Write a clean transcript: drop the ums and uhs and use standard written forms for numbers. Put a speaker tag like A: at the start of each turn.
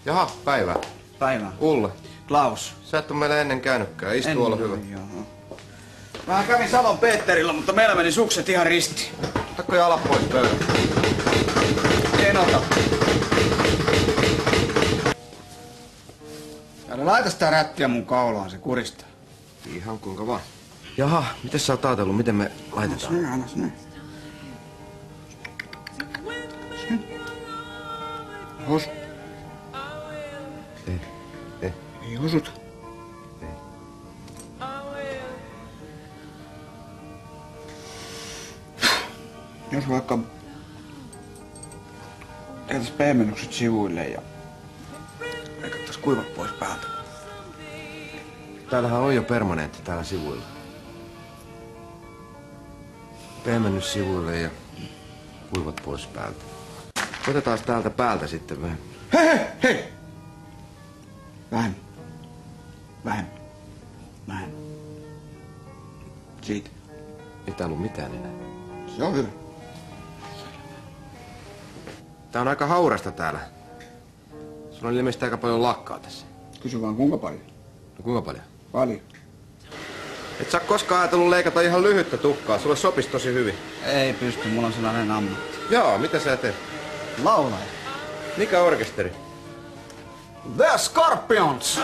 A: Jaha, Päivä.
B: Päivä.
A: Ulle.
B: Klaus.
A: Sä et oo meillä ennen käynytkään. Istu, olla hyvä.
B: Joo. Mä kävin Salon Peetterillä, mutta meillä meni sukset ihan ristiin.
A: Otatko jalat pois pöydältä?
B: En ota. Älä laita sitä rättiä mun kaulaan, se kuristaa.
A: Ihan kuinka vaan. Jaha, miten sä oot ajatellut, miten me laitetaan?
B: Annas näin. Hos. Ei hosuta.
A: Ei.
B: Jos vaikka jätäis pehmennykset sivuille ja leikattais kuivat pois päältä.
A: Täällähän on jo permanentti täällä sivuilla. Pehmennys sivuille ja kuivat pois päältä. Otetaan täältä päältä sitten vähän.
B: Hei! Vähän. Siitä.
A: Ei täällä oo mitään enää.
B: Se on hyvä.
A: Tää on aika haurasta täällä. Sulla on ilmeisesti aika paljon lakkaa tässä.
B: Kysy vaan kuinka paljon?
A: No kuinka paljon?
B: Paljon.
A: Et sä koskaan ajatellut leikata ihan lyhyttä tukkaa. Sulle sopisi tosi hyvin.
B: Ei pysty, mulla on sellainen ammatti.
A: Joo, mitä sä teet?
B: Laulaja.
A: Mikä orkesteri?
B: The Scorpions!